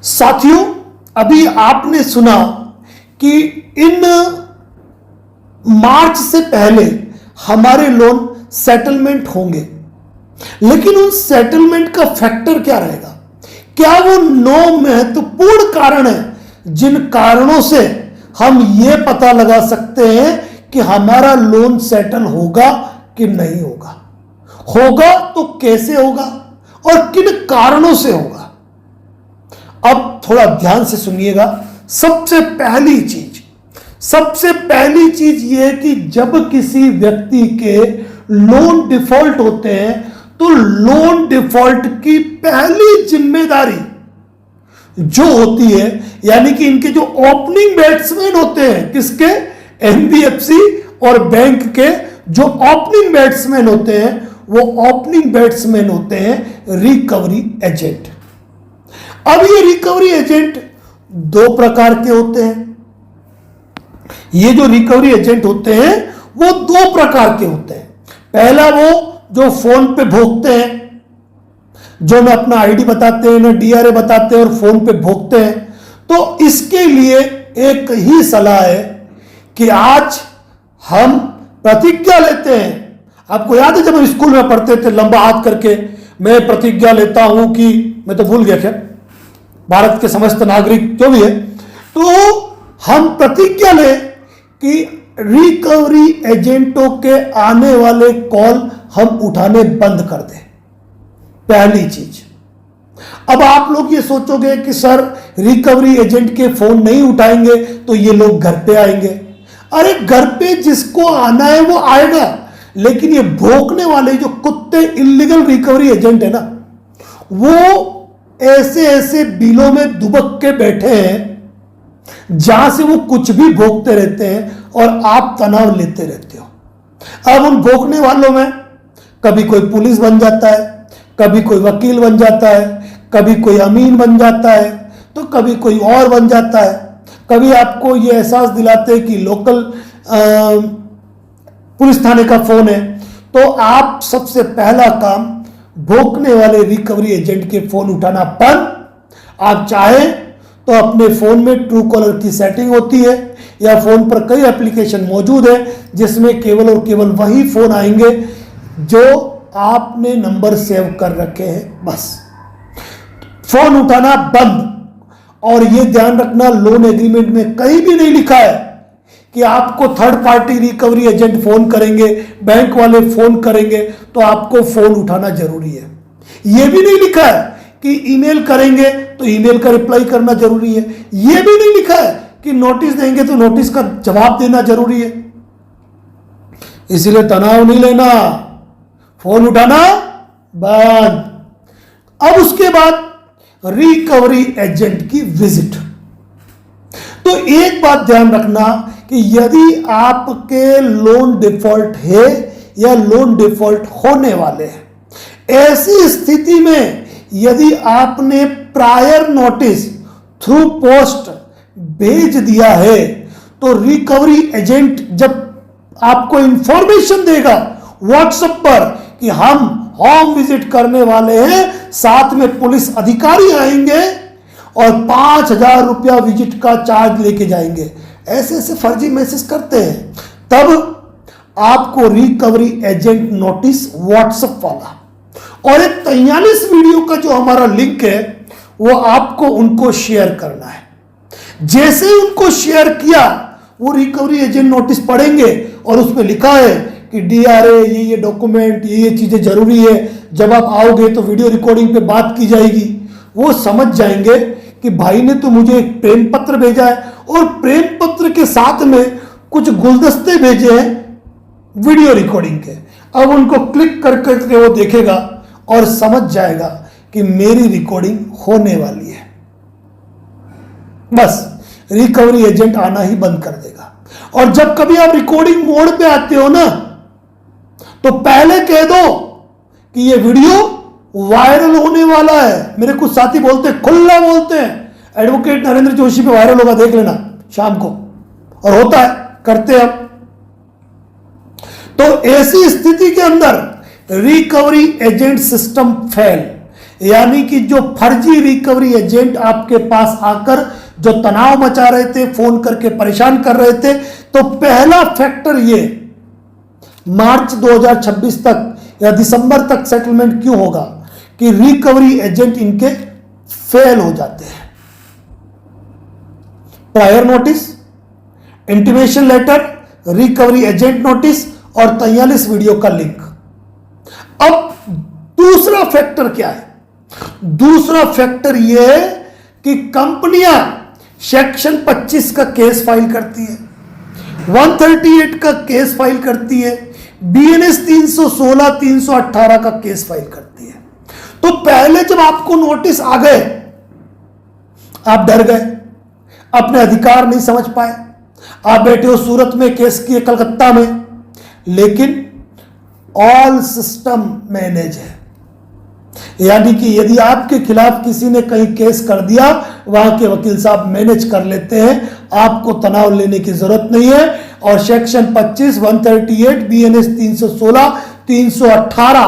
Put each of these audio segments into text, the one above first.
साथियों, अभी आपने सुना कि इन मार्च से पहले हमारे लोन सेटलमेंट होंगे, लेकिन उन सेटलमेंट का फैक्टर क्या रहेगा? क्या वो 9 महत्वपूर्ण कारण हैं जिन कारणों से हम ये पता लगा सकते हैं कि हमारा लोन सेटल होगा कि नहीं होगा? होगा तो कैसे होगा और किन कारणों से होगा? अब थोड़ा ध्यान से सुनिएगा। सबसे पहली चीज यह है कि जब किसी व्यक्ति के लोन डिफॉल्ट होते हैं तो लोन डिफॉल्ट की पहली जिम्मेदारी जो होती है, यानी कि इनके जो ओपनिंग बैट्समैन होते हैं, किसके? एनबीएफसी और बैंक के जो ओपनिंग बैट्समैन होते हैं, वो ओपनिंग बैट्समैन होते हैं रिकवरी एजेंट। अब ये रिकवरी एजेंट 2 प्रकार के होते हैं। ये जो रिकवरी एजेंट होते हैं वो 2 प्रकार के होते हैं। पहला वो जो फोन पे भोगते हैं, जो ना अपना आईडी बताते हैं ना डीआरए बताते हैं और फोन पे भोगते हैं। तो इसके लिए एक ही सलाह है कि आज हम प्रतिज्ञा लेते हैं। आपको याद है जब हम स्कूल में पढ़ते थे, लंबा हाथ करके मैं प्रतिज्ञा लेता हूं कि, मैं तो भूल गया क्या, भारत के समस्त नागरिक जो भी है, तो हम प्रतिज्ञा लें कि रिकवरी एजेंटों के आने वाले कॉल हम उठाने बंद कर दें। पहली चीज। अब आप लोग ये सोचोगे कि सर रिकवरी एजेंट के फोन नहीं उठाएंगे तो ये लोग घर पे आएंगे। अरे घर पे जिसको आना है वो आएगा, लेकिन ये भोंकने वाले जो कुत्ते इल्लीगल रिकवरी एजेंट है ना, वो ऐसे ऐसे बिलों में दुबक के बैठे हैं जहां से वो कुछ भी भोंकते रहते हैं और आप तनाव लेते रहते हो। अब उन भोंकने वालों में कभी कोई पुलिस बन जाता है, कभी कोई वकील बन जाता है, कभी कोई अमीन बन जाता है, तो कभी कोई और बन जाता है। कभी आपको ये एहसास दिलाते हैं कि लोकल पुलिस थाने का फोन है, तो आप सबसे पहला काम भोंकने वाले रिकवरी एजेंट के फोन उठाना बंद। आप चाहें तो अपने फोन में ट्रू कॉलर की सेटिंग होती है या फोन पर कई एप्लीकेशन मौजूद है जिसमें केवल और केवल वही फोन आएंगे जो आपने नंबर सेव कर रखे हैं। बस फोन उठाना बंद। और यह ध्यान रखना, लोन एग्रीमेंट में कहीं भी नहीं लिखा है कि आपको third party recovery agent phone करेंगे, बैंक वाले फोन करेंगे तो आपको फोन उठाना जरूरी है। यह भी नहीं लिखा है कि ईमेल करेंगे तो ईमेल का रिप्लाई करना जरूरी है। यह भी नहीं लिखा है कि नोटिस देंगे तो नोटिस का जवाब देना जरूरी है। इसलिए तनाव नहीं लेना, फोन उठाना बंद। अब उसके बाद रिकवरी एजेंट की विजिट। तो एक बात ध्यान रखना कि यदि आपके लोन डिफॉल्ट है या लोन डिफॉल्ट होने वाले हैं, ऐसी स्थिति में यदि आपने प्रायर नोटिस थ्रू पोस्ट भेज दिया है तो रिकवरी एजेंट जब आपको इंफॉर्मेशन देगा व्हाट्सएप पर कि हम होम विजिट करने वाले हैं, साथ में पुलिस अधिकारी आएंगे और 5,000 रुपया विजिट का चार्ज लेके जाएंगे, ऐसे ऐसे फर्जी मैसेज करते हैं, तब आपको रिकवरी एजेंट नोटिस व्हाट्सएप वाला और एक 43 वीडियो का जो हमारा लिंक है वो आपको उनको शेयर करना है। जैसे ही उनको शेयर किया वो रिकवरी एजेंट नोटिस पढ़ेंगे और उसमें लिखा है कि डीआरए ये डॉक्यूमेंट ये चीजें जरूरी है, जब आप आओगे तो वीडियो रिकॉर्डिंग पे बात की जाएगी। वो समझ जाएंगे कि भाई ने तो मुझे एक प्रेम पत्र भेजा है और प्रेम पत्र के साथ में कुछ गुलदस्ते भेजे हैं वीडियो रिकॉर्डिंग के। अब उनको क्लिक कर करके वो देखेगा और समझ जाएगा कि मेरी रिकॉर्डिंग होने वाली है। बस रिकवरी एजेंट आना ही बंद कर देगा। और जब कभी आप रिकॉर्डिंग मोड पे आते हो ना, तो पहले कह दो कि ये वीडियो वायरल होने वाला है। मेरे कुछ साथी बोलते हैं, खुला बोलते हैं, एडवोकेट नरेंद्र जोशी पे वायरल होगा, देख लेना शाम को, और होता है, करते हैं। तो ऐसी स्थिति के अंदर रिकवरी एजेंट सिस्टम फेल, यानी कि जो फर्जी रिकवरी एजेंट आपके पास आकर जो तनाव मचा रहे थे, फोन करके परेशान कर रहे थे, तो पहला फैक्टर ये मार्च 2026 तक या दिसंबर तक सेटलमेंट क्यों होगा कि रिकवरी एजेंट इनके फेल हो जाते हैं। Prior notice, intimation letter, recovery agent notice और 43 वीडियो का लिंक। अब दूसरा फैक्टर क्या है? दूसरा फैक्टर यह है कि कंपनियां सेक्शन 25 का केस फाइल करती है, 138 का केस फाइल करती है, बीएनएस 316, 318 का केस फाइल करती है। तो पहले जब आपको नोटिस आ गए, आप डर गए, अपने अधिकार नहीं समझ पाए, आप बैठे हो सूरत में केस किए, कलकत्ता में, लेकिन ऑल सिस्टम मैनेज है। यानी कि यदि आपके खिलाफ किसी ने कहीं केस कर दिया, वहां के वकील साहब मैनेज कर लेते हैं, आपको तनाव लेने की जरूरत नहीं है। और सेक्शन 25, 138, बीएनएस 316, 318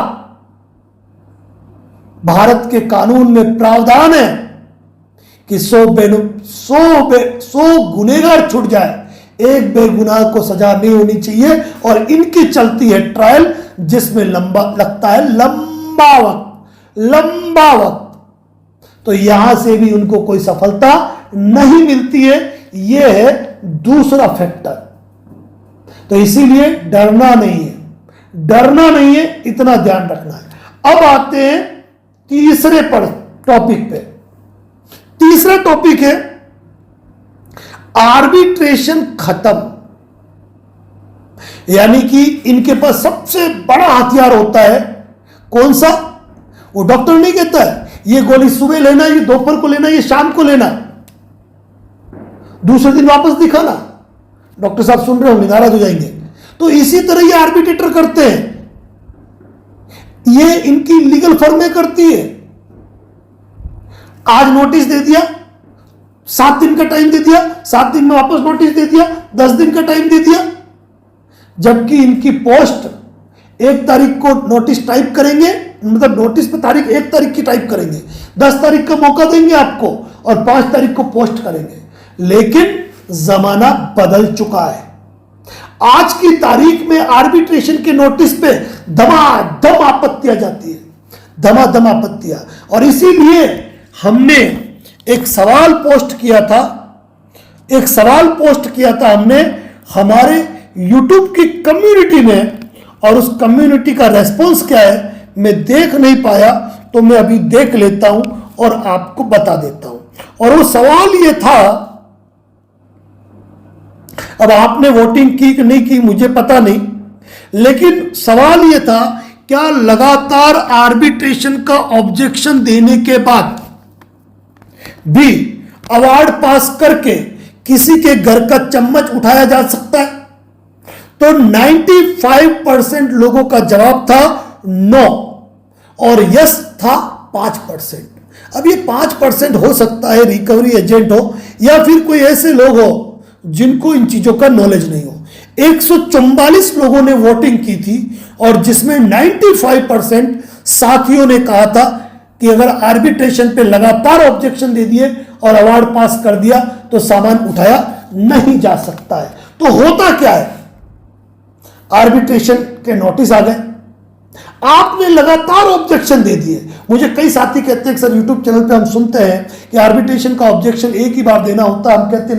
भारत के कानून में प्रावधान है कि 100 गुनेगार छूट जाए, एक बेगुनाह को सजा नहीं होनी चाहिए। और इनकी चलती है ट्रायल, जिसमें लगता है लंबा वक्त। तो यहां से भी उनको कोई सफलता नहीं मिलती है। यह है दूसरा फैक्टर। तो इसीलिए डरना नहीं है, इतना ध्यान रखना है। अब आते हैं तीसरे टॉपिक पे। तीसरा टॉपिक है आर्बिट्रेशन खत्म। यानी कि इनके पास सबसे बड़ा हथियार होता है, कौन सा? वो डॉक्टर नहीं कहता है ये गोली सुबह लेना, ये दोपहर को लेना, ये शाम को लेना, दूसरे दिन वापस दिखाना। डॉक्टर साहब सुन रहे होंगे, नाराज हो जाएंगे। तो इसी तरह ये आर्बिट्रेटर करते हैं, ये इनकी लीगल फर्में करती है। आज नोटिस दे दिया, 7 दिन का टाइम दे दिया, 7 दिन में वापस नोटिस दे दिया, 10 दिन का टाइम दे दिया। जबकि इनकी पोस्ट 1 तारीख को नोटिस टाइप करेंगे, मतलब नोटिस पे तारीख 1 तारीख की टाइप करेंगे, 10 तारीख का मौका देंगे आपको और 5 तारीख को पोस्ट करेंगे। लेकिन जमाना बदल चुका है। आज की तारीख में आर्बिट्रेशन के नोटिस पे धमाधम आपत्तियां जाती है, धमाधम आपत्तियां। और इसीलिए हमने एक सवाल पोस्ट किया था हमने हमारे YouTube की कम्युनिटी में, और उस कम्युनिटी का रेस्पॉन्स क्या है मैं देख नहीं पाया, तो मैं अभी देख लेता हूं और आपको बता देता हूं। और वो सवाल ये था, अब आपने वोटिंग की कि नहीं की मुझे पता नहीं, लेकिन सवाल ये था, क्या लगातार आर्बिट्रेशन का ऑब्जेक्शन देने के बाद भी अवार्ड पास करके किसी के घर का चम्मच उठाया जा सकता है? तो 95% लोगों का जवाब था नो, और यस था 5%। अब ये 5% हो सकता है रिकवरी एजेंट हो या फिर कोई ऐसे लोग हो जिनको इन चीजों का नॉलेज नहीं हो। 144 लोगों ने वोटिंग की थी और जिसमें 95% साथियों ने कहा था कि अगर आर्बिट्रेशन पे लगातार ऑब्जेक्शन दे दिए और अवार्ड पास कर दिया तो सामान उठाया नहीं जा सकता है। तो होता क्या है, आर्बिट्रेशन के नोटिस आ गए, आपने लगातार ऑब्जेक्शन दे दिए। मुझे कई साथी कहते हैं कि सर यूट्यूब चैनल पे हम सुनते हैं कि आर्बिट्रेशन का ऑब्जेक्शन एक ही बार देना होता है। हम कहते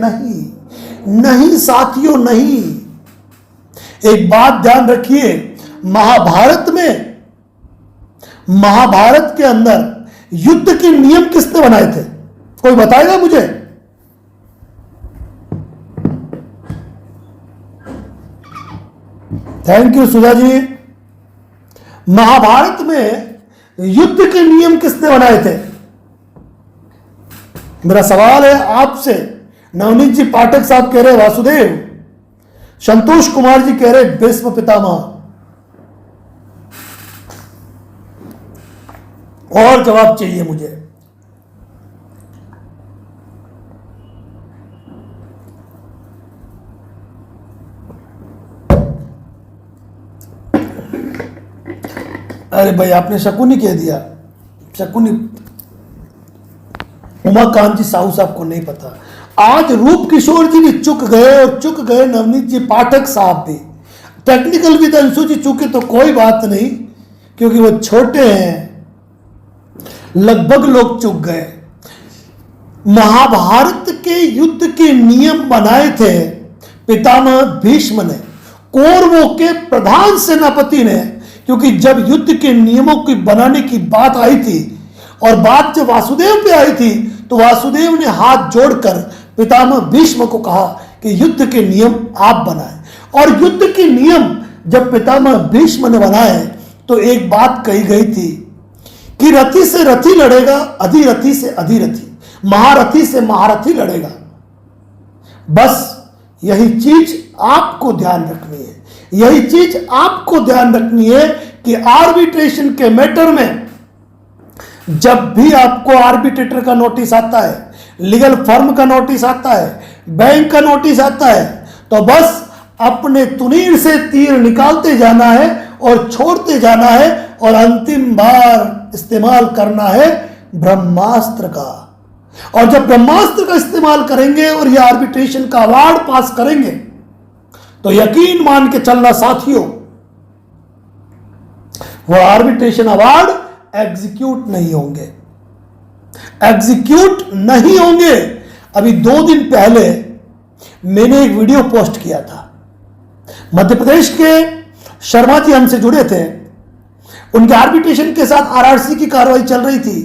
नहीं साथियों, नहीं। एक बात ध्यान रखिए, महाभारत के अंदर युद्ध के नियम किसने बनाए थे? कोई बताएगा मुझे? Thank you Sudha ji. महाभारत में युद्ध के नियम किसने बनाए थे? मेरा सवाल है आपसे। नवनीत जी पाठक साहब कह रहे वासुदेव, संतोष कुमार जी कह रहे भीष्म पितामह। और जवाब चाहिए मुझे। अरे भाई आपने शकुनी कह दिया, शकुनी उमाकांत जी साहू साहब को नहीं पता। आज रूप किशोर जी भी चुक गए और चुक गए नवनीत जी पाठक साहब भी। टेक्निकल विद अंशु जी चुके तो कोई बात नहीं, क्योंकि वो छोटे हैं, लगभग लोग चुक गए। महाभारत के युद्ध के नियम बनाए थे पितामह भीष्म ने, कौरवों के प्रधान सेनापति ने, क्योंकि जब युद्ध के नियमों की बनाने की बात आई थी और बात जब वासुदेव पे आई थी, तो वासुदेव ने हाथ जोड़कर पितामह भीष्म को कहा कि युद्ध के नियम आप बनाएं। और युद्ध के नियम जब पितामह भीष्म ने बनाए तो एक बात कही गई थी कि रथी से रथी लड़ेगा, अधिरथी से अधिरथी, महारथी से महारथी लड़ेगा। बस यही चीज आपको ध्यान रखनी है, यही चीज आपको ध्यान रखनी है कि आर्बिट्रेशन के मैटर में जब भी आपको आर्बिट्रेटर का नोटिस आता है, लीगल फर्म का नोटिस आता है, बैंक का नोटिस आता है, तो बस अपने तुनीर से तीर निकालते जाना है और छोड़ते जाना है और अंतिम बार इस्तेमाल करना है ब्रह्मास्त्र का। और जब ब्रह्मास्त्र का इस्तेमाल करेंगे और यह आर्बिट्रेशन का अवार्ड पास करेंगे तो यकीन मान के चलना साथियों, वह आर्बिट्रेशन अवार्ड एग्जीक्यूट नहीं होंगे, एग्जीक्यूट नहीं होंगे। अभी 2 दिन पहले मैंने एक वीडियो पोस्ट किया था। मध्य प्रदेश के शर्मा जी हमसे जुड़े थे, उनके आर्बिट्रेशन के साथ आरआरसी की कार्रवाई चल रही थी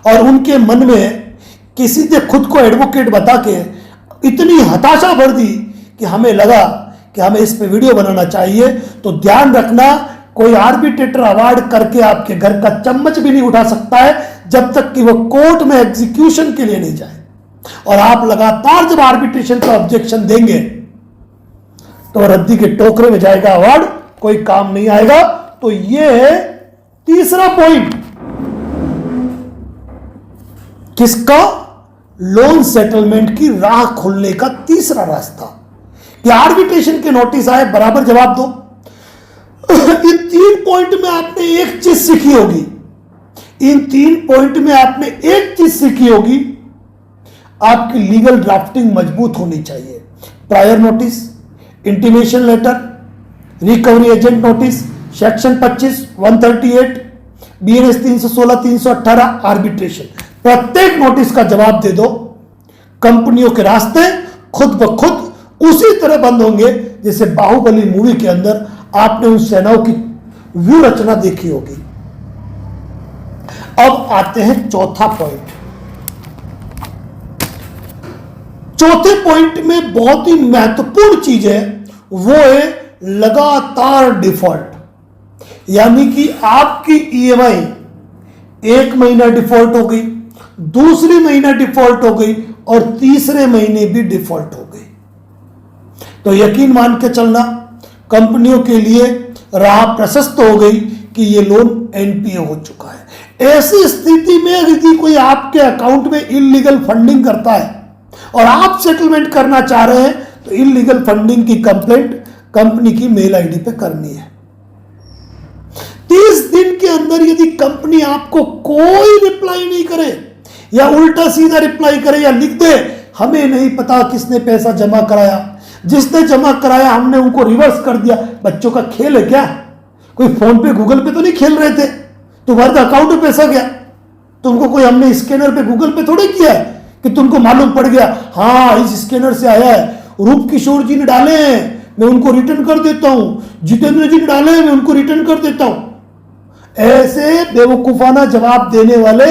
और उनके मन में किसी ने खुद को एडवोकेट बता के इतनी हताशा भर दी कि हमें लगा कि हमें इस पे वीडियो बनाना चाहिए। तो ध्यान रखना, कोई आर्बिट्रेटर अवार्ड करके आपके घर का चम्मच भी नहीं उठा सकता है जब तक कि वो कोर्ट में एग्जीक्यूशन के लिए नहीं जाए। और आप लगातार जब आर्बिट्रेशन का ऑब्जेक्शन देंगे तो रद्दी के टोकरे में जाएगा अवार्ड, कोई काम नहीं आएगा। तो ये है तीसरा पॉइंट, किसका? लोन सेटलमेंट की राह खुलने का तीसरा रास्ता कि आर्बिट्रेशन के नोटिस आए, बराबर जवाब दो। इन 3 पॉइंट में आपने एक चीज सीखी होगी, इन 3 पॉइंट में आपने एक चीज सीखी होगी, आपकी लीगल ड्राफ्टिंग मजबूत होनी चाहिए। Prior notice, intimation letter, recovery agent notice, section 25, 138, BNS 316, 318, arbitration, प्रत्येक नोटिस का जवाब दे दो। कंपनियों के रास्ते खुद ब खुद उसी तरह बंद होंगे जैसे बाहुबली मूवी के अंदर आपने उन सेनाओं की व्यू रचना देखी होगी। अब आते हैं चौथा पॉइंट। चौथे पॉइंट में बहुत ही महत्वपूर्ण चीज है, वो है लगातार डिफॉल्ट। यानी कि आपकी EMI 1 महीना डिफॉल्ट हो गई, दूसरी महीना डिफॉल्ट हो गई और तीसरे महीने भी डिफॉल्ट हो गई, तो यकीन मान के चलना कंपनियों के लिए राह प्रशस्त हो गई कि ये लोन NPA हो चुका है। ऐसी स्थिति में यदि कोई आपके अकाउंट में इलीगल फंडिंग करता है और आप सेटलमेंट करना चाह रहे हैं तो इलीगल फंडिंग की कंप्लेंट कंपनी की मेल आईडी पे करनी है। 30 दिन के अंदर यदि कंपनी आपको कोई रिप्लाई नहीं करे या उल्टा सीधा रिप्लाई करे या लिख दे हमें नहीं पता किसने पैसा जमा कराया, जिसने जमा कराया हमने उनको रिवर्स कर दिया, बच्चों का खेल है क्या? कोई फोन पे गूगल पे तो नहीं खेल रहे थे, तुम्हारे अकाउंट में पैसा गया, तुमको कोई हमने स्कैनर पे गूगल पे थोड़े किया है कि तुमको मालूम पड़ गया हाँ इस स्कैनर से आया है, रूप किशोर जी ने डाले हैं मैं उनको रिटर्न कर देता हूं, जितेंद्र जी ने डाले हैं मैं उनको रिटर्न कर देता हूं। ऐसे बेवकूफाना जवाब देने वाले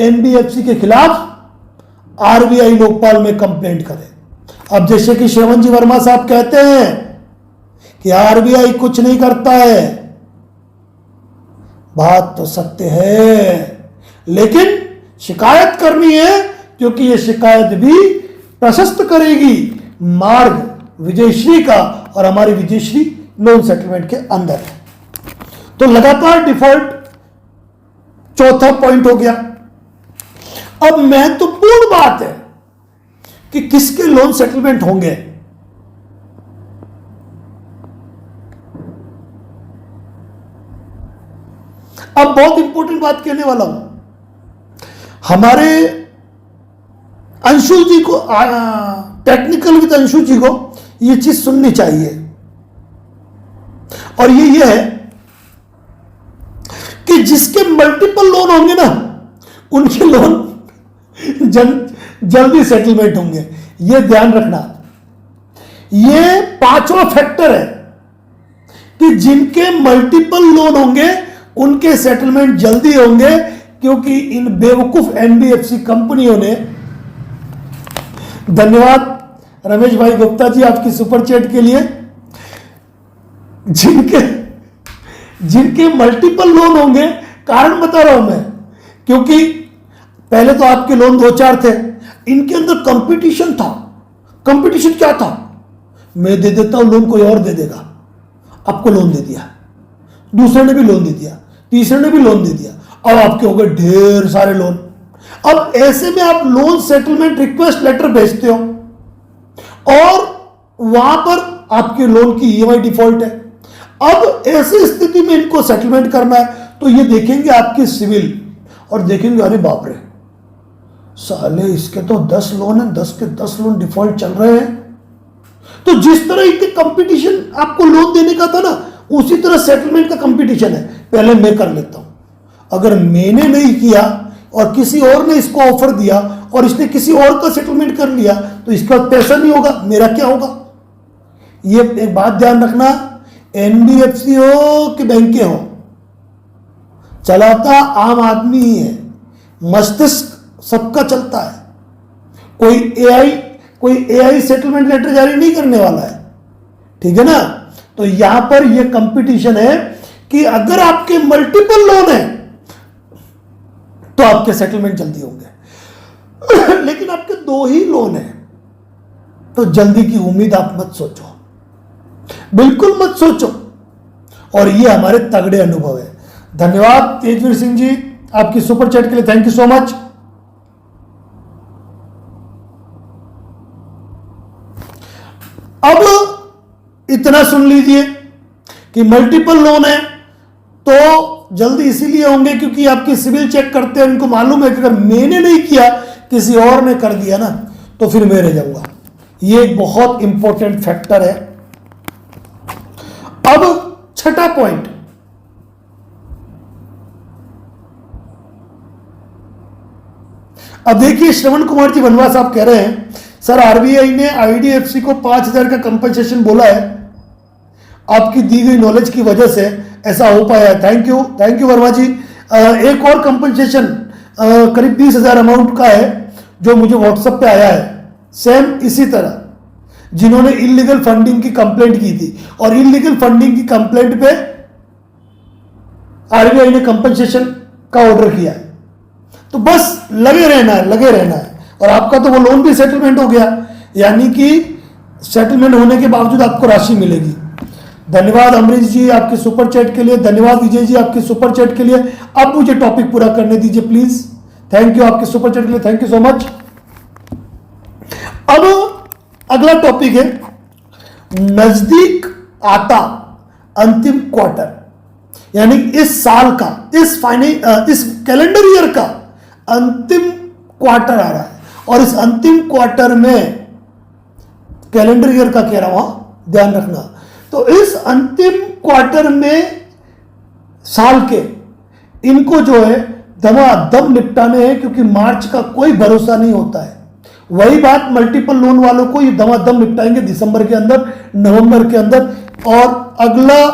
NBFC के खिलाफ RBI लोकपाल में कंप्लेंट करें। अब जैसे कि श्रवण जी वर्मा साहब कहते हैं कि RBI कुछ नहीं करता है, बात तो सत्य है, लेकिन शिकायत करनी है क्योंकि यह शिकायत भी प्रशस्त करेगी मार्ग विजयश्री का, और हमारी विजयश्री लोन सेटलमेंट के अंदर है। तो लगातार डिफॉल्ट चौथा पॉइंट हो गया। अब महत्वपूर्ण बात है कि किसके लोन सेटलमेंट होंगे। अब बहुत इंपॉर्टेंट बात कहने वाला हूं, हमारे अंशुल जी को, टेक्निकल विद अंशु जी को ये चीज सुननी चाहिए, और ये है कि जिसके मल्टीपल लोन होंगे ना, उनके लोन जल्दी सेटलमेंट होंगे। ये ध्यान रखना। ये पांचवा फैक्टर है कि जिनके मल्टीपल लोन होंगे उनके सेटलमेंट जल्दी होंगे, क्योंकि इन बेवकूफ एनबीएफसी कंपनियों ने, धन्यवाद रमेश भाई गुप्ता जी आपकी सुपर चैट के लिए, जिनके मल्टीपल लोन होंगे, कारण बता रहा हूं मैं, क्योंकि पहले तो आपके लोन 2-4 थे, इनके अंदर कंपटीशन था। कंपटीशन क्या था? मैं दे देता हूं लोन, कोई और दे देगा। आपको लोन दे दिया, दूसरे ने भी लोन दे दिया, तीसरे ने भी लोन दे दिया, अब आपके हो गए ढेर सारे लोन। अब ऐसे में आप लोन सेटलमेंट रिक्वेस्ट लेटर भेजते हो और वहां पर आपके लोन की ईएमआई डिफॉल्ट है। अब ऐसी स्थिति में इनको सेटलमेंट करना है, तो ये देखेंगे आपकी सिविल और देखेंगे अरे बाप रे, साले इसके तो 10 लोन है, 10 के 10 लोन डिफॉल्ट चल रहे हैं। तो जिस तरह इनके कंपटीशन आपको लोन देने का था ना, उसी तरह सेटलमेंट का कंपटीशन है। पहले मैं कर लेता हूं, अगर मैंने नहीं किया और किसी और ने इसको ऑफर दिया और इसने किसी और का सेटलमेंट कर लिया, तो इसका पैसा नहीं होगा, मेरा क्या होगा? ये एक बात ध्यान रखना, एनबीएफसी हो कि बैंकें हो, चलाता आम आदमी ही है, मस्तिष्क सबका चलता है। कोई एआई सेटलमेंट लेटर जारी नहीं करने वाला है, ठीक है ना? तो यहां पर यह कंपटीशन है कि अगर आपके मल्टीपल लोन है तो आपके सेटलमेंट जल्दी होंगे, लेकिन आपके 2 ही लोन है तो जल्दी की उम्मीद आप मत सोचो, बिल्कुल मत सोचो। और ये हमारे तगड़े अनुभव है। धन्यवाद तेजवीर सिंह जी आपकी सुपर चैट के लिए, थैंक यू सो मच। अब इतना सुन लीजिए कि मल्टीपल लोन है तो जल्दी इसीलिए होंगे क्योंकि आपकी सिविल चेक करते हैं, उनको मालूम है कि अगर मैंने नहीं किया किसी और ने कर दिया ना तो फिर मैं रह जाऊंगा। ये एक बहुत इंपॉर्टेंट फैक्टर है। अब छठा पॉइंट, अब देखिए श्रवण कुमार जी बनवा साहब कह रहे हैं सर आरबीआई ने आईडीएफसी को 5,000 का कंपनसेशन बोला है, आपकी दी गई नॉलेज की वजह से ऐसा हो पाया है। थैंक यू वर्मा जी। एक और कंपनसेशन करीब 20,000 अमाउंट का है जो मुझे व्हाट्सएप पे आया है, सेम इसी तरह, जिन्होंने इलीगल फंडिंग की कंप्लेंट की थी और इलीगल फंडिंग की कंप्लेंट पे आरबीआई ने कंपनसेशन का ऑर्डर किया है। तो बस लगे रहना है और आपका तो वो लोन भी सेटलमेंट हो गया, यानी कि सेटलमेंट होने के बावजूद आपको राशि मिलेगी। धन्यवाद अमरीश जी आपके सुपर चैट के लिए, धन्यवाद विजय जी आपके सुपर चैट के लिए। अब मुझे टॉपिक पूरा करने दीजिए प्लीज। थैंक यू आपके सुपर चैट के लिए, थैंक यू सो मच। अब अगला टॉपिक है, नजदीक आता अंतिम क्वार्टर, यानी इस साल का, इस कैलेंडर ईयर का अंतिम क्वार्टर आ रहा है और इस अंतिम क्वार्टर में, कैलेंडर ईयर का कह रहा हूं ध्यान रखना, तो इस अंतिम क्वार्टर में साल के इनको जो है धमाधम निपटाने हैं, क्योंकि मार्च का कोई भरोसा नहीं होता है। वही बात मल्टीपल लोन वालों को ये धमाधम निपटाएंगे दिसंबर के अंदर, नवंबर के अंदर। और अगला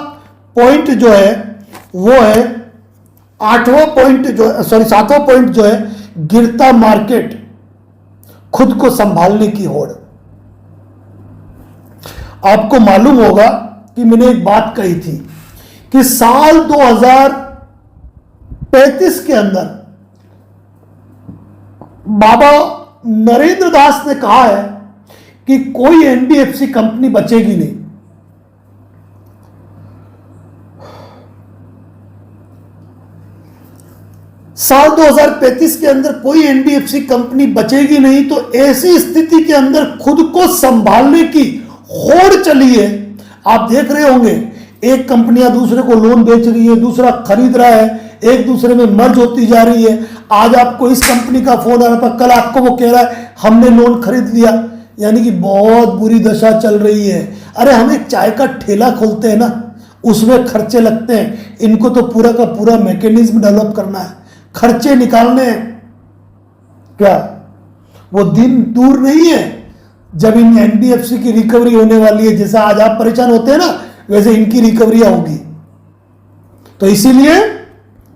पॉइंट जो है वो है 7वां पॉइंट जो है गिरता मार्केट, खुद को संभालने की होड़। आपको मालूम होगा कि मैंने एक बात कही थी कि साल 2035 के अंदर बाबा नरेंद्र दास ने कहा है कि कोई एनबीएफसी कंपनी बचेगी नहीं। साल 2035 के अंदर कोई एनबीएफसी कंपनी बचेगी नहीं। तो ऐसी स्थिति के अंदर खुद को संभालने की होड़ चली है। आप देख रहे होंगे एक कंपनियां दूसरे को लोन बेच रही है, दूसरा खरीद रहा है, एक दूसरे में मर्ज होती जा रही है। आज आपको इस कंपनी का फोन आ रहा था, कल आपको वो कह रहा है हमने लोन खरीद लिया, यानी कि बहुत बुरी दशा चल रही है। अरे हम एक चाय का ठेला खोलते हैं ना, उसमें खर्चे लगते हैं, इनको तो पूरा का पूरा मैकेनिज्म डेवलप करना है, खर्चे निकालने हैं। क्या वो दिन दूर नहीं है जब इन एनबीएफसी की रिकवरी होने वाली है? जैसा आज आप परेशान होते हैं ना, वैसे इनकी रिकवरी होगी। तो इसीलिए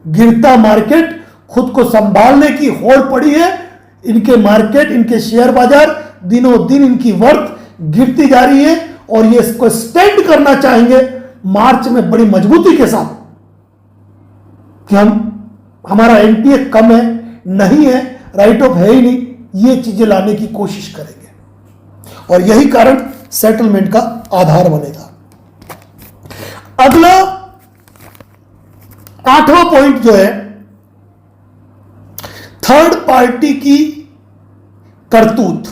गिरता मार्केट, खुद को संभालने की होड़ पड़ी है। इनके मार्केट, इनके शेयर बाजार दिनों दिन इनकी वर्थ गिरती जा रही है, और ये इसको स्टैंड करना चाहेंगे मार्च में बड़ी मजबूती के साथ कि हमारा एनपीए कम है, नहीं है, राइट ऑफ है ही नहीं, ये चीजें लाने की कोशिश करेंगे, और यही कारण सेटलमेंट का आधार बनेगा। अगला 8वां पॉइंट जो है, थर्ड पार्टी की करतूत।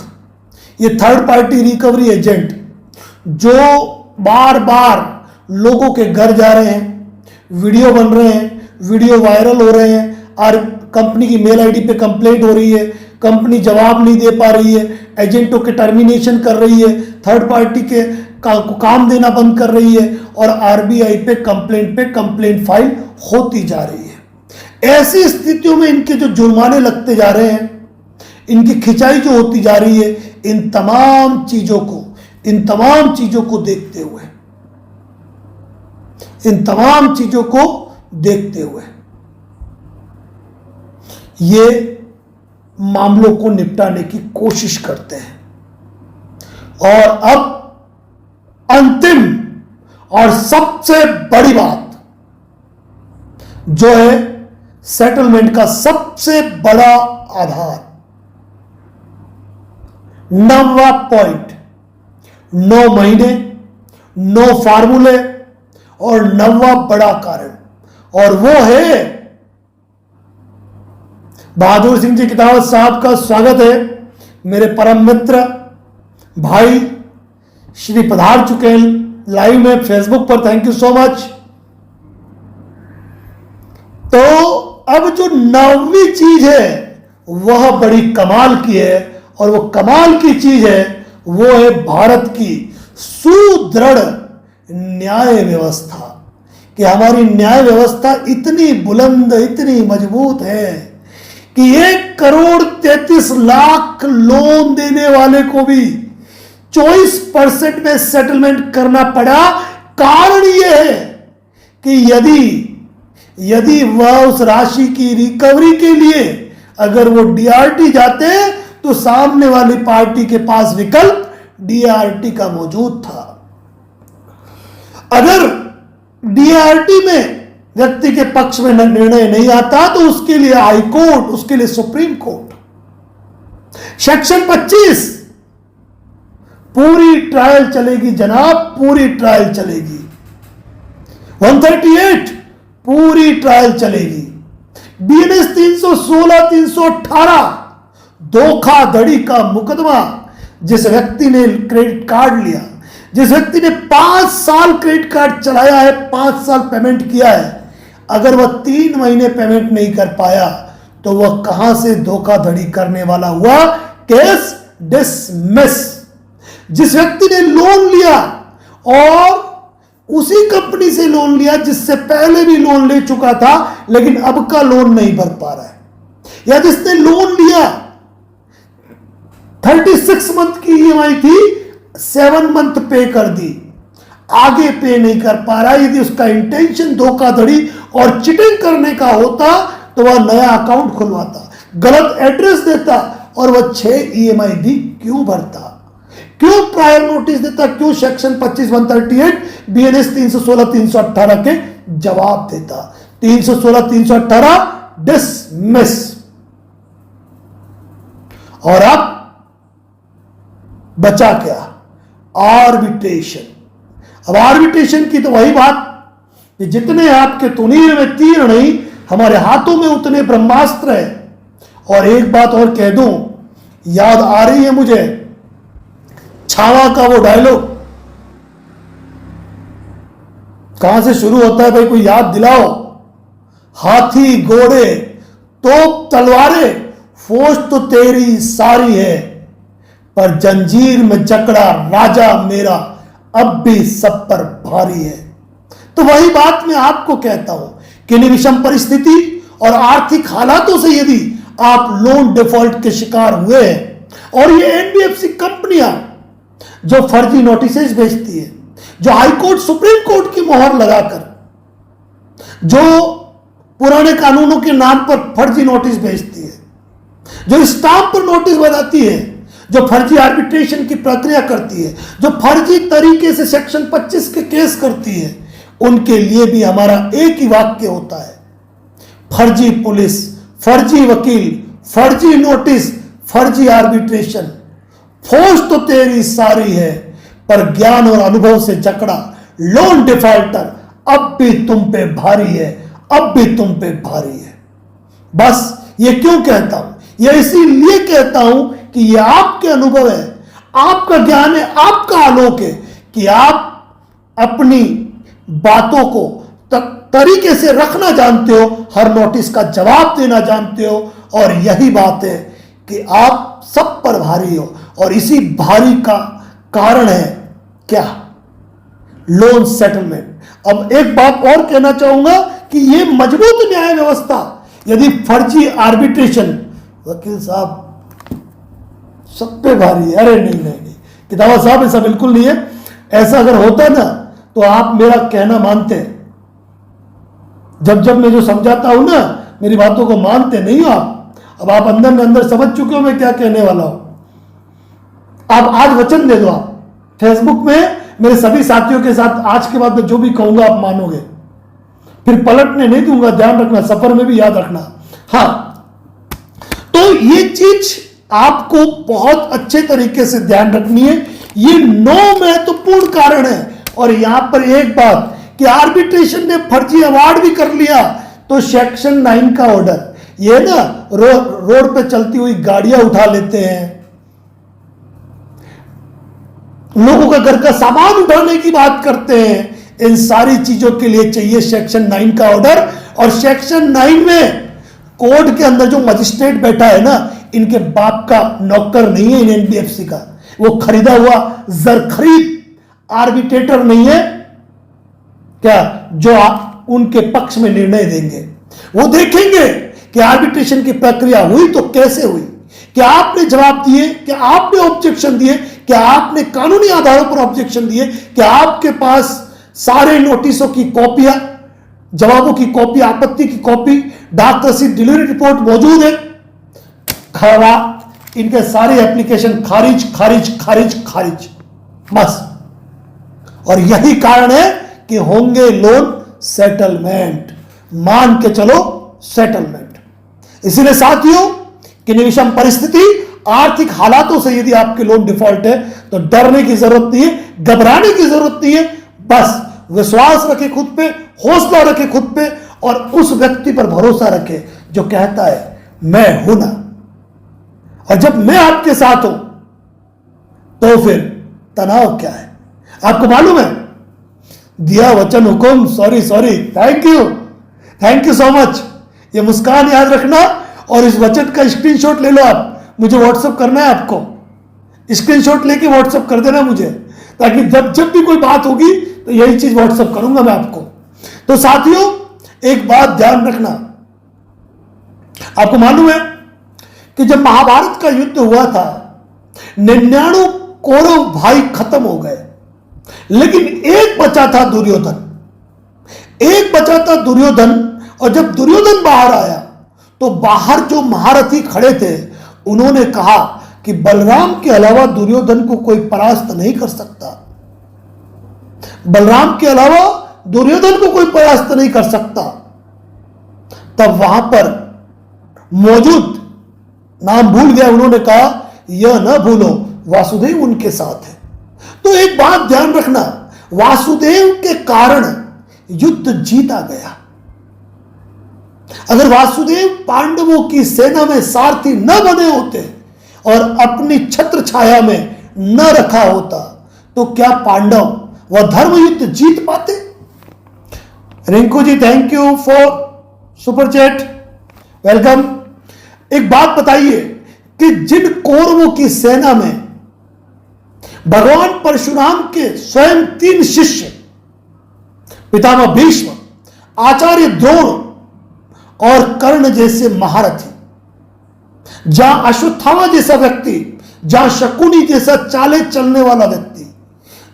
ये थर्ड पार्टी रिकवरी एजेंट जो बार बार लोगों के घर जा रहे हैं, वीडियो बन रहे हैं, वीडियो वायरल हो रहे हैं, और कंपनी की मेल आईडी पे कंप्लेंट हो रही है, कंपनी जवाब नहीं दे पा रही है, एजेंटों के टर्मिनेशन कर रही है, थर्ड पार्टी के काम देना बंद कर रही है, और आरबीआई पे कंप्लेंट फाइल होती जा रही है। ऐसी स्थितियों में इनके जो जुर्माने लगते जा रहे हैं, इनकी खिंचाई जो होती जा रही है, इन तमाम चीजों को देखते हुए ये मामलों को निपटाने की कोशिश करते हैं। और अब अंतिम और सबसे बड़ी बात जो है, सेटलमेंट का सबसे बड़ा आधार, 9वां पॉइंट, 9 महीने, 9 फार्मूले और 9वां बड़ा कारण, और वो है बहादुर सिंह जी कितावत साहब का स्वागत है। मेरे परम मित्र भाई श्री पधार चुके हैं लाइव में फेसबुक पर, थैंक यू सो मच। तो अब जो 9वीं चीज है वह बड़ी कमाल की है, और वो कमाल की चीज है वो है भारत की सुदृढ़ न्याय व्यवस्था। कि हमारी न्याय व्यवस्था इतनी बुलंद, इतनी मजबूत है कि 1,33,00,000 लोन देने वाले को भी 24% में सेटलमेंट करना पड़ा। कारण यह है कि यदि वह उस राशि की रिकवरी के लिए अगर वो डीआरटी जाते तो सामने वाली पार्टी के पास विकल्प डीआरटी का मौजूद था। अगर डीआरटी में व्यक्ति के पक्ष में निर्णय नहीं आता तो उसके लिए हाई कोर्ट, उसके लिए सुप्रीम कोर्ट। सेक्शन 25 पूरी ट्रायल चलेगी जनाब, पूरी ट्रायल चलेगी। 138 पूरी ट्रायल चलेगी। बीएनएस 316, 318 धोखाधड़ी का मुकदमा। जिस व्यक्ति ने क्रेडिट कार्ड लिया, जिस व्यक्ति ने 5 साल क्रेडिट कार्ड चलाया है, 5 साल पेमेंट किया है, अगर वह 3 महीने पेमेंट नहीं कर पाया तो वह कहां से धोखाधड़ी करने वाला हुआ? Case dismiss. जिस व्यक्ति ने लोन लिया और उसी कंपनी से लोन लिया जिससे पहले भी लोन ले चुका था लेकिन अब का लोन नहीं भर पा रहा है, या जिसने लोन लिया 36 मंथ की ईएमआई थी, 7 मंथ पे कर दी, आगे पे नहीं कर पा रहा। यदि उसका इंटेंशन धोखाधड़ी और चिटिंग करने का होता तो वह नया अकाउंट खुलवाता, गलत एड्रेस देता और वह 6 ईएमआई भी क्यों भरता, क्यों प्रायर नोटिस देता, क्यों सेक्शन 25, 138, बीएनएस 316, 318 के जवाब देता। 316, 318 डिसमिस। और अब बचा क्या? आर्बिट्रेशन। अब आर्बिट्रेशन की तो वही बात कि जितने आपके तुनीर में तीर नहीं, हमारे हाथों में उतने ब्रह्मास्त्र है। और एक बात और कह दूं, याद आ रही है मुझे छावा का वो डायलॉग, कहां से शुरू होता है भाई, कोई याद दिलाओ। हाथी घोड़े तोप तलवारें फौज तो तेरी सारी है, पर जंजीर में जकड़ा राजा मेरा अब भी सब पर भारी है। तो वही बात मैं आपको कहता हूं कि विषम परिस्थिति और आर्थिक हालातों से यदि आप लोन डिफॉल्ट के शिकार हुए हैं और ये एनबीएफसी कंपनियां जो फर्जी नोटिसेज भेजती है, जो हाईकोर्ट सुप्रीम कोर्ट की मोहर लगाकर जो पुराने कानूनों के नाम पर फर्जी नोटिस भेजती है, जो स्टाम्प पर नोटिस बनाती है, जो फर्जी आर्बिट्रेशन की प्रक्रिया करती है, जो फर्जी तरीके से सेक्शन 25 के केस करती है, उनके लिए भी हमारा एक ही वाक्य होता है, फर्जी पुलिस, फर्जी वकील, फर्जी नोटिस, फर्जी आर्बिट्रेशन, फौज तो तेरी सारी है, पर ज्ञान और अनुभव से जकड़ा लोन डिफॉल्टर अब भी तुम पे भारी है, अब भी तुम पे भारी है। बस ये क्यों कहता हूं? ये इसीलिए कहता हूं कि ये आपके अनुभव है, आपका ज्ञान है, आपका आलोक है कि आप अपनी बातों को तरीके से रखना जानते हो, हर नोटिस का जवाब देना जानते हो, और यही बात है कि आप सब पर भारी हो। और इसी भारी का कारण है क्या? Loan settlement. अब एक बात और कहना चाहूंगा कि यह मजबूत न्याय व्यवस्था यदि फर्जी आर्बिट्रेशन, वकील साहब सब पे भारी है, अरे नहीं नहीं नहीं किताबा साहब ऐसा बिल्कुल नहीं है। ऐसा अगर होता ना तो आप मेरा कहना मानते, जब जब मैं जो समझाता हूं ना मेरी बातों को मानते नहीं हो आप। अब आप अंदर में अंदर समझ चुके हो मैं क्या कहने वाला हूं। आप आज वचन दे दो, आप फेसबुक में मेरे सभी साथियों के साथ आज के बाद में जो भी कहूंगा आप मानोगे, फिर पलटने नहीं दूंगा, ध्यान रखना, सफर में भी याद रखना। हाँ, तो ये चीज आपको बहुत अच्छे तरीके से ध्यान रखनी है। ये 9 महत्वपूर्ण कारण है। और यहां पर एक बात कि आर्बिट्रेशन ने फर्जी अवार्ड भी कर लिया तो सेक्शन 9 का ऑर्डर, ये ना रोड पे चलती हुई गाड़ियां उठा लेते हैं, लोगों का घर का सामान उठाने की बात करते हैं, इन सारी चीजों के लिए चाहिए सेक्शन 9 का ऑर्डर। और सेक्शन 9 में कोर्ट के अंदर जो मजिस्ट्रेट बैठा है ना, इनके बाप का नौकर नहीं है, इन एनबीएफसी का वो खरीदा हुआ जरखरीद आर्बिट्रेटर नहीं है क्या, जो आप उनके पक्ष में निर्णय देंगे। वो देखेंगे कि आर्बिट्रेशन की प्रक्रिया हुई तो कैसे हुई, क्या आपने जवाब दिए, क्या आपने ऑब्जेक्शन दिए, क्या आपने कानूनी आधारों पर ऑब्जेक्शन दिए, क्या आपके पास सारे नोटिसों की कॉपियां, जवाबों की कॉपी, आपत्ति की कॉपी, डाक रसीद, डिलीवरी रिपोर्ट मौजूद है। खरा इनके सारे एप्लीकेशन खारिज खारिज खारिज खारिज, बस। और यही कारण है कि होंगे लोन सेटलमेंट, मान के चलो सेटलमेंट। इसीलिए साथियों कि विषम परिस्थिति, आर्थिक हालातों से यदि आपके लोन डिफॉल्ट है तो डरने की जरूरत नहीं है, घबराने की जरूरत नहीं है। बस विश्वास रखे खुद पे, हौसला रखे खुद पे, और उस व्यक्ति पर भरोसा रखे जो कहता है मैं हूं ना। और जब मैं आपके साथ हूं तो फिर तनाव क्या है? आपको मालूम है, दिया वचन हुकुम, sorry sorry, thank you so much. ये मुस्कान याद रखना और इस वचन का स्क्रीनशॉट ले लो, आप मुझे व्हाट्सएप करना है, आपको स्क्रीनशॉट लेके व्हाट्सएप कर देना मुझे, ताकि जब भी कोई बात होगी तो यही चीज व्हाट्सएप करूंगा मैं आपको। तो साथियों एक बात ध्यान रखना, आपको मालूम है कि जब महाभारत का युद्ध हुआ था 99 कौरव भाई खत्म हो गए, लेकिन एक बचा था दुर्योधन, एक बचा था दुर्योधन। और जब दुर्योधन बाहर आया तो बाहर जो महारथी खड़े थे उन्होंने कहा कि बलराम के अलावा दुर्योधन को कोई परास्त नहीं कर सकता, बलराम के अलावा दुर्योधन को कोई परास्त नहीं कर सकता। तब वहां पर मौजूद, नाम भूल गया, उन्होंने कहा यह न भूलो वासुदेव उनके साथ है। तो एक बात ध्यान रखना, वासुदेव के कारण युद्ध जीता गया। अगर वासुदेव पांडवों की सेना में सारथी न बने होते और अपनी छत्र छाया में न रखा होता तो क्या पांडव वह धर्म युद्ध जीत पाते? Rinku ji thank you for super chat, welcome. एक बात बताइए कि जिन कौरवों की सेना में भगवान परशुराम के स्वयं 3 शिष्य, पितामह भीष्म, आचार्य द्रोण और कर्ण जैसे महारथी, जहां अश्वत्थामा जैसा व्यक्ति, जहां शकुनी जैसा चाले चलने वाला व्यक्ति,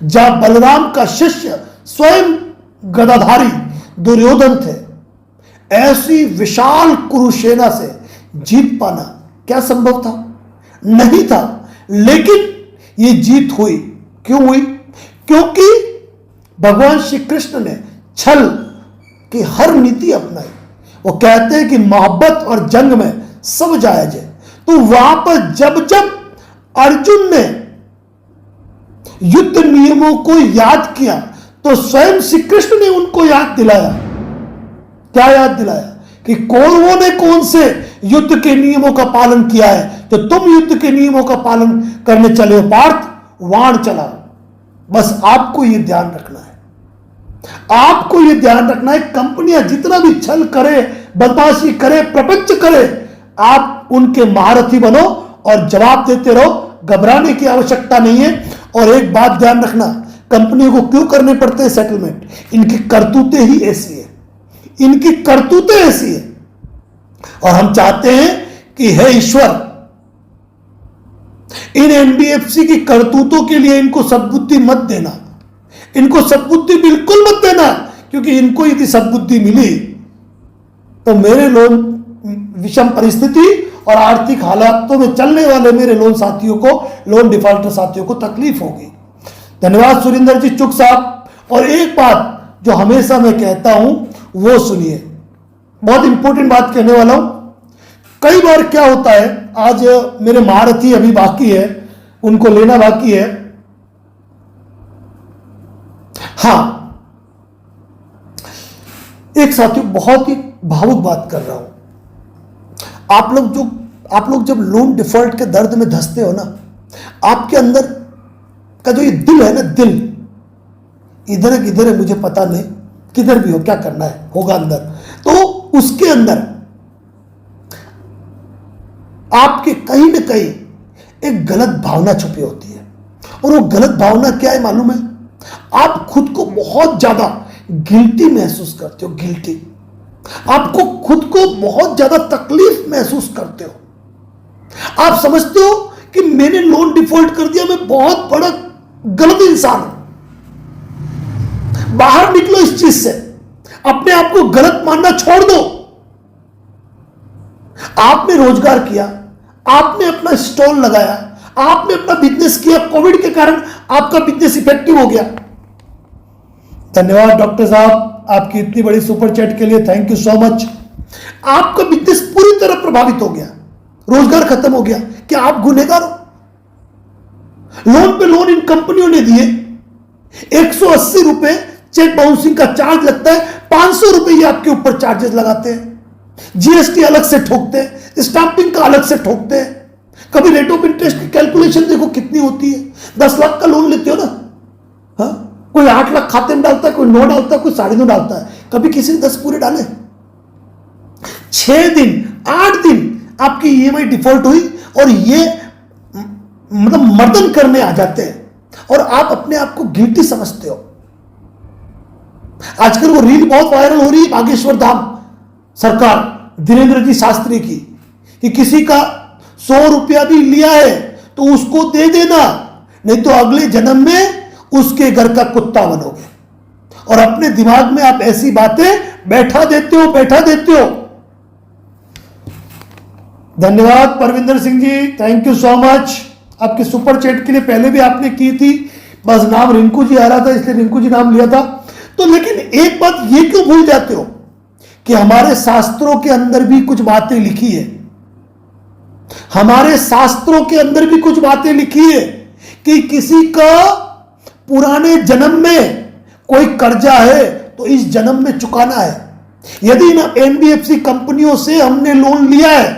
जहां बलराम का शिष्य स्वयं गदाधारी दुर्योधन थे, ऐसी विशाल कुरुसेना से जीत पाना क्या संभव था? नहीं था। लेकिन यह जीत हुई। क्यों हुई? क्योंकि भगवान श्री कृष्ण ने छल की हर नीति अपनाई। वो कहते हैं कि मोहब्बत और जंग में सब जायज है। तो वहां पर जब जब अर्जुन ने युद्ध नियमों को याद किया तो स्वयं श्री कृष्ण ने उनको याद दिलाया। क्या याद दिलाया? कि कौरवों ने कौन से युद्ध के नियमों का पालन किया है, तो तुम युद्ध के नियमों का पालन करने चले हो पार्थ, वाण चलाओ। बस आपको यह ध्यान रखना है। आपको यह ध्यान रखना है, कंपनियां जितना भी छल करे, बदमाशी करे, प्रपंच करे, आप उनके महारथी बनो और जवाब देते रहो। घबराने की आवश्यकता नहीं है। और एक बात ध्यान रखना, कंपनियों को क्यों करने पड़ते हैं सेटलमेंट? इनकी करतूतें ही ऐसी है, इनकी करतूतें ऐसी है। और हम चाहते हैं कि हे ईश्वर, इन एनबीएफसी की करतूतों के लिए इनको सद्बुद्धि मत देना, इनको सद्बुद्धि बिल्कुल मत देना। क्योंकि इनको यदि सद्बुद्धि मिली तो मेरे लोन विषम परिस्थिति और आर्थिक हालातों में चलने वाले मेरे लोन साथियों को, लोन डिफॉल्टर साथियों को तकलीफ होगी। धन्यवाद सुरेंद्र जी चुक साहब। और एक बात जो हमेशा मैं कहता हूं वो सुनिए, बहुत इंपॉर्टेंट बात कहने वाला हूं। कई बार क्या होता है, आज मेरे महारथी अभी बाकी है, उनको लेना बाकी है। हां, एक साथी बहुत ही भावुक बात कर रहा हूं। आप लोग जब लोन डिफॉल्ट के दर्द में धंसते हो ना, आपके अंदर का जो ये दिल है ना, दिल इधर है, मुझे पता नहीं किधर भी हो, क्या करना है होगा अंदर, तो उसके अंदर आपके कहीं ना कहीं एक गलत भावना छुपी होती है। और वो गलत भावना क्या है मालूम है? आप खुद को बहुत ज्यादा गिल्टी महसूस करते हो। गिल्टी, आपको खुद को बहुत ज्यादा तकलीफ महसूस करते हो। आप समझते हो कि मैंने लोन डिफॉल्ट कर दिया, मैं बहुत बड़ा गलत इंसान हूं। बाहर निकलो इस चीज से, अपने आप को गलत मानना छोड़ दो। आपने रोजगार किया, आपने अपना स्टॉल लगाया, आपने अपना बिजनेस किया, कोविड के कारण आपका बिजनेस इफेक्टिव हो गया। धन्यवाद डॉक्टर साहब आपकी इतनी बड़ी सुपर चैट के लिए, थैंक यू सो मच। आपका बिजनेस पूरी तरह प्रभावित हो गया, रोजगार खत्म हो गया, क्या आप गुनहगार हो? लोन पे लोन इन कंपनियों ने दिए, 180 रुपए चेक बाउंसिंग का चार्ज लगता है, 500 रुपए ये आपके ऊपर चार्जेस लगाते हैं, जीएसटी अलग से ठोकते हैं, स्टाम्पिंग का अलग से ठोकते हैं। कभी रेट ऑफ इंटरेस्ट की कैलकुलेशन देखो कितनी होती है। 10 लाख का लोन लेते हो ना, हाँ, कोई 8 लाख खाते में डालता है, कोई 9 डालता है, कोई 9.5 डालता है, कभी किसी ने 10 पूरे डाले। 6 दिन 8 दिन आपकी ईएमआई डिफॉल्ट हुई और ये मतलब मर्दन करने आ जाते हैं और आप अपने आप को गिल्टी समझते हो। आजकल वो रील बहुत वायरल हो रही है बागेश्वर धाम सरकार धीरेन्द्र जी शास्त्री की, कि किसी का 100 रुपया भी लिया है तो उसको दे देना, नहीं तो अगले जन्म में उसके घर का कुत्ता बनोगे। और अपने दिमाग में आप ऐसी बातें बैठा देते हो। धन्यवाद Parvinder Singh ji, thank you so much आपके सुपर चैट के लिए। पहले भी आपने की थी, बस नाम रिंकू जी आ रहा था इसलिए रिंकू जी नाम लिया था। तो लेकिन एक बात ये क्यों भूल जाते हो कि हमारे शास्त्रों के अंदर भी कुछ बातें लिखी है, हमारे शास्त्रों के अंदर भी कुछ बातें लिखी है कि किसी का पुराने जन्म में कोई कर्जा है तो इस जन्म में चुकाना है। यदि ना एनबीएफसी कंपनियों से हमने लोन लिया है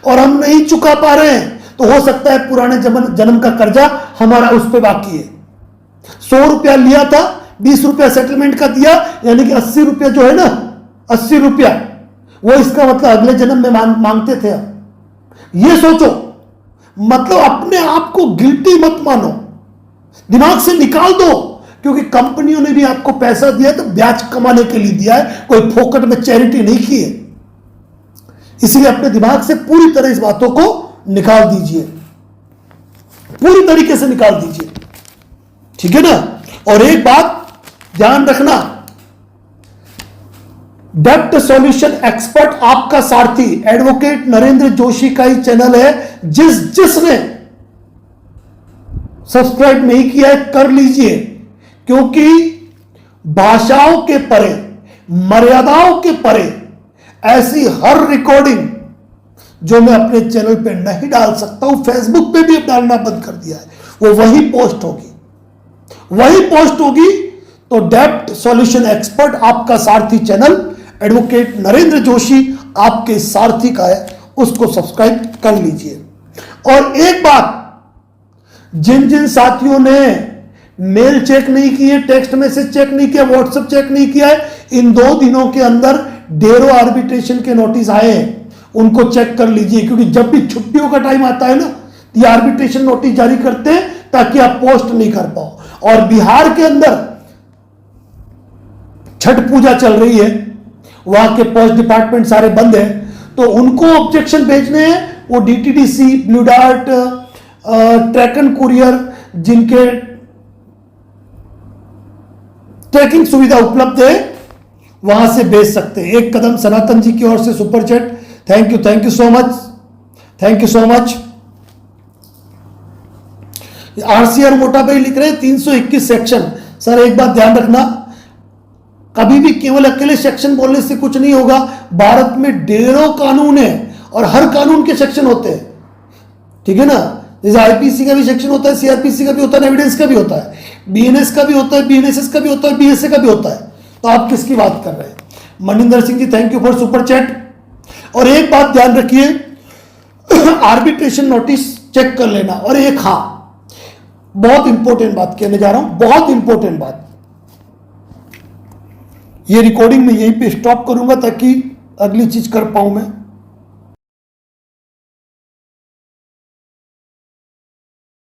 और हम नहीं चुका पा रहे हैं तो हो सकता है पुराने जन्म का कर्जा हमारा उस पर बाकी है। 100 रुपया लिया था, 20 रुपया सेटलमेंट का दिया, यानी कि 80 रुपया जो है ना, 80 रुपया वो इसका मतलब अगले जन्म में मांगते थे आप? ये सोचो, मतलब अपने आप को गिल्टी मत मानो, दिमाग से निकाल दो, क्योंकि कंपनियों ने भी आपको पैसा दिया तो ब्याज कमाने के लिए दिया है, कोई फोकट में चैरिटी नहीं की है। इसलिए अपने दिमाग से पूरी तरह इस बातों को निकाल दीजिए, पूरी तरीके से निकाल दीजिए, ठीक है ना। और एक बात ध्यान रखना, डेप्ट सॉल्यूशन एक्सपर्ट आपका सारथी एडवोकेट नरेंद्र जोशी का ही चैनल है। जिसने सब्सक्राइब नहीं किया है कर लीजिए, क्योंकि भाषाओं के परे, मर्यादाओं के परे ऐसी हर रिकॉर्डिंग जो मैं अपने चैनल पे नहीं डाल सकता हूं, फेसबुक पे भी अब डालना बंद कर दिया है, वो वही पोस्ट होगी। तो डेप्ट सॉल्यूशन एक्सपर्ट आपका सारथी चैनल एडवोकेट नरेंद्र जोशी आपके सारथी का है, उसको सब्सक्राइब कर लीजिए। और एक बात, जिन साथियों ने मेल चेक नहीं किए, टेक्स्ट मैसेज चेक नहीं किया, व्हाट्सएप चेक नहीं किया है, इन 2 दिनों के अंदर डेरो आर्बिट्रेशन के नोटिस आए हैं, उनको चेक कर लीजिए, क्योंकि जब भी छुट्टियों का टाइम आता है ना, ये आर्बिट्रेशन नोटिस जारी करते हैं ताकि आप पोस्ट नहीं कर पाओ। और बिहार के अंदर छठ पूजा चल रही है, वहां के पोस्ट डिपार्टमेंट सारे बंद है, तो उनको ऑब्जेक्शन भेजने हैं। वो DTDC, blue dart, track and courier, जिनके ट्रैकिंग सुविधा उपलब्ध है, वहां से भेज सकते हैं। एक कदम सनातन जी की ओर से super chat, thank you so much. RCR मोटा भाई लिख रहे हैं 321 सेक्शन। सर एक बात ध्यान रखना, कभी भी केवल अकेले सेक्शन बोलने से कुछ नहीं होगा। भारत में 1.5 कानून है और हर कानून के सेक्शन होते हैं, ठीक है ना। जैसे आईपीसी का भी सेक्शन होता है, सीआरपीसी का भी होता है, एविडेंस का भी होता है, बीएनएस का भी होता है, बीएनएसएस का भी होता है, बीएसए का भी होता है। तो आप किसकी बात कर रहे हैं? Maninder Singh ji thank you for super chat. और एक बात ध्यान रखिए, आर्बिट्रेशन नोटिस चेक कर लेना। और एक बहुत इंपॉर्टेंट बात कहने जा रहा हूं, बहुत इंपॉर्टेंट बात। ये रिकॉर्डिंग में यहीं पे स्टॉप करूंगा ताकि अगली चीज कर पाऊं मैं।